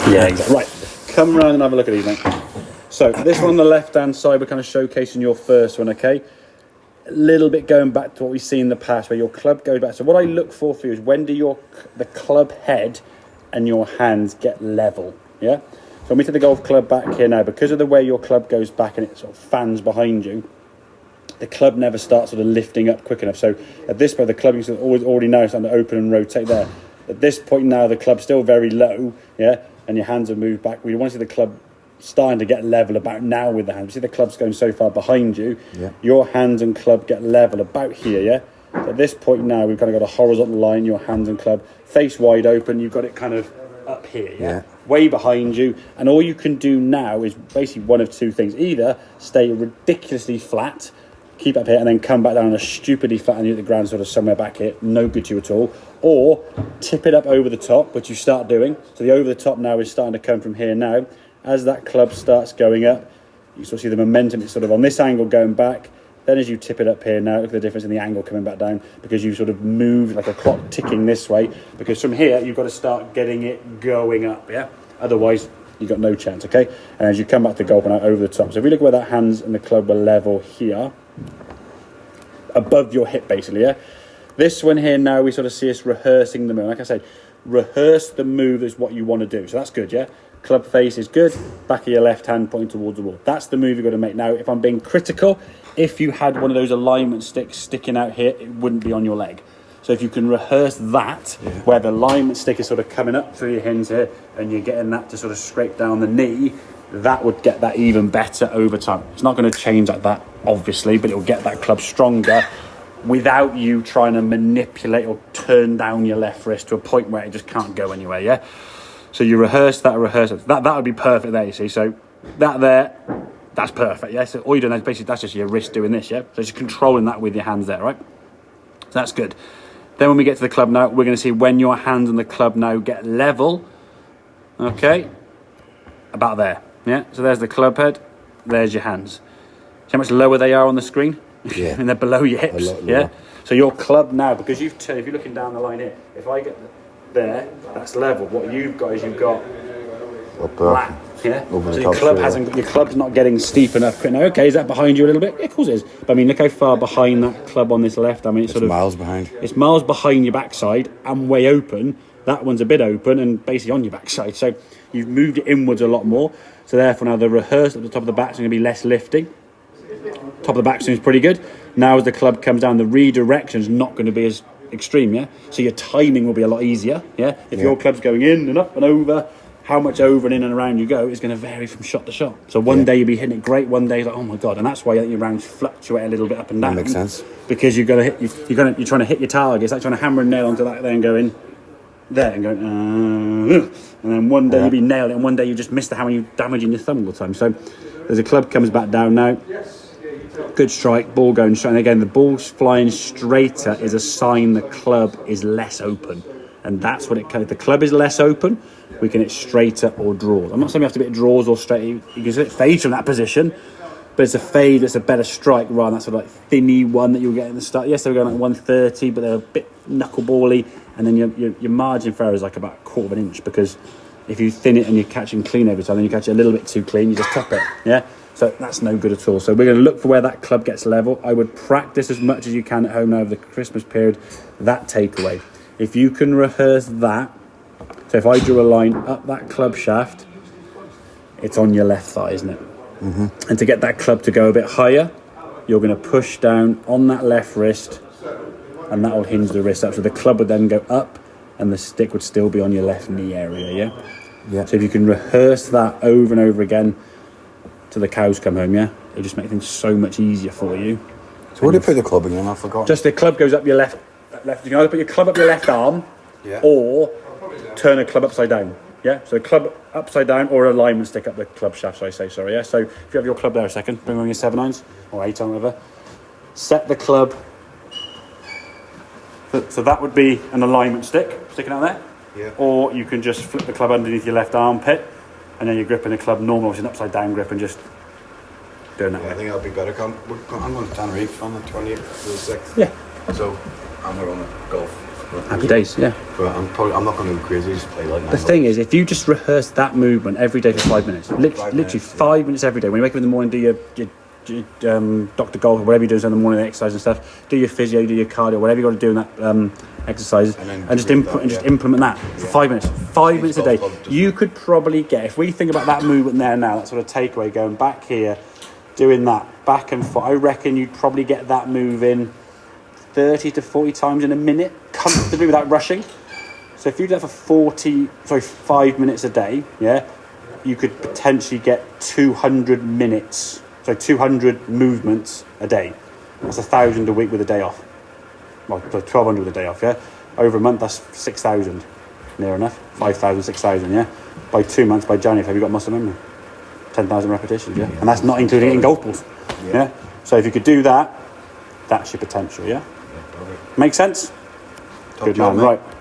Yeah, exactly. Right, come round and have a look at these, mate. So this one on the left-hand side, we're kind of showcasing your first one, okay? A little bit going back to what we've seen in the past, where your club goes back. So what I look for you is when do the club head and your hands get level, yeah? So when we take the golf club back here now, because of the way your club goes back and it sort of fans behind you, the club never starts sort of lifting up quick enough. So at this point, the club is already now starting to open and rotate there. At this point now, the club's still very low, yeah, and your hands have moved back. We want to see the club starting to get level about now with the hands. You see the club's going so far behind you. Yeah. Your hands and club get level about here, yeah? So at this point now, we've kind of got a horizontal line, your hands and club, face wide open, you've got it kind of up here, yeah? Way behind you. And all you can do now is basically one of two things. Either stay ridiculously flat, keep up here, and then come back down and stupidly flat and you hit the ground sort of somewhere back here, no good to you at all. Or tip it up over the top, which you start doing. So the over the top now is starting to come from here now. As that club starts going up, you sort of see the momentum. It's sort of on this angle going back. Then as you tip it up here now, look at the difference in the angle coming back down, because you sort of move like a clock ticking this way. Because from here, you've got to start getting it going up, yeah? Otherwise, you've got no chance, okay? And as you come back to golf and out over the top. So if you look where that hands and the club were level here, above your hip basically, yeah? This one here now, we sort of see us rehearsing the move. Like I said, rehearse the move is what you want to do. So that's good, yeah? Club face is good. Back of your left hand pointing towards the wall. That's the move you've got to make. Now, if I'm being critical, if you had one of those alignment sticks sticking out here, it wouldn't be on your leg. So if you can rehearse that, where the alignment stick is sort of coming up through your hands here, and you're getting that to sort of scrape down the knee, that would get that even better over time. It's not going to change like that, obviously, but it will get that club stronger without you trying to manipulate or turn down your left wrist to a point where it just can't go anywhere, yeah? So you rehearse that. That would be perfect there, you see. So that there, that's perfect, yeah? So all you're doing is basically, that's just your wrist doing this, yeah? So just controlling that with your hands there, right? So that's good. Then when we get to the club now, we're going to see when your hands and the club now get level, okay? About there, yeah? So there's the club head, there's your hands. See how much lower they are on the screen? Yeah. And they're below your hips, yeah? So your club now, because you've turned, if you're looking down the line here, if I get there, that's level. What you've got is you've got flat, yeah? So your club your club's not getting steep enough. Now, okay, is that behind you a little bit? Yeah, of course it is. But I mean, look how far behind that club on this left. I mean, it's sort of miles behind. It's miles behind your backside and way open. That one's a bit open and basically on your backside. So you've moved it inwards a lot more. So therefore now the rehearsal at the top of the back is going to be less lifting. Top of the back swing is pretty good. Now as the club comes down, the redirection is not going to be as extreme, yeah? So your timing will be a lot easier, yeah? If your club's going in and up and over, how much over and in and around you go is going to vary from shot to shot. So one day you'll be hitting it great, one day it's like, oh my God. And that's why your rounds fluctuate a little bit up and down. That makes sense. Because you're trying to hit your target. It's like trying to hammer a nail onto that there and going there and going, and then one day you'll be nailing it and one day you just miss the hammer and you're damaging your thumb all the time. So as the club comes back down now, good strike, ball going straight. And again, the ball's flying straighter is a sign the club is less open. And that's what it can. If the club is less open, we can hit straighter or draws. I'm not saying we have to hit draws or straight. You can hit fades from that position, but it's a fade that's a better strike rather than that sort of like thinny one that you'll get in the start. Yes, they were going like 130, but they're a bit knucklebally. And then your margin for error is like about a quarter of an inch, because if you thin it and you're catching clean every time, then you catch it a little bit too clean, you just tap it, yeah? So that's no good at all. So we're going to look for where that club gets level. I would practice as much as you can at home now over the Christmas period, that takeaway. If you can rehearse that, so if I drew a line up that club shaft, it's on your left thigh, isn't it? Mm-hmm. And to get that club to go a bit higher, you're going to push down on that left wrist, and that will hinge the wrist up. So the club would then go up, and the stick would still be on your left knee area, yeah? Yeah. So if you can rehearse that over and over again, till the cows come home, yeah? It'll just make things so much easier for you. So where do you put the club again? I forgot. Just the club goes up your left. You can either put your club up your left arm, or turn a club upside down. Yeah, so the club upside down or alignment stick up the club shaft, so I say, sorry, yeah? So if you have your club there a second, bring on your 7 irons, or 8 iron, whatever. Set the club. So that would be an alignment stick sticking out there. Yeah. Or you can just flip the club underneath your left armpit, and then you're gripping the club normal, which is an upside down grip, and just doing that way. I think that'll be better. I'm going to Tenerife on the 28th to the 6th. Yeah. So I'm going to golf Happy days, yeah. But I'm not going to go crazy. Just play like The thing is, if you just rehearse that movement every day for 5 minutes, literally 5 minutes every day. When you wake up in the morning, do your Dr. Golf or whatever you do in the morning, exercise and stuff. Do your physio, do your cardio, whatever you got to do in that exercise, and just implement that for 5 minutes. 5 minutes a day. You could probably get, if we think about that movement there now, that sort of takeaway, going back here, doing that back and forth. I reckon you'd probably get that move in 30 to 40 times in a minute, comfortably without rushing. So if you do that for 5 minutes a day, yeah, you could potentially get 200 minutes, 200 movements a day. That's 1,000 a week with a day off. Well, 1,200 with a day off, yeah. Over a month, that's 6,000, near enough. 5,000, 6,000, yeah. By 2 months, by January, have you got muscle memory? 10,000 repetitions, yeah. And that's not including eating golf balls, yeah. So if you could do that, that's your potential, yeah. Make sense? Top Good job, man, mate. right.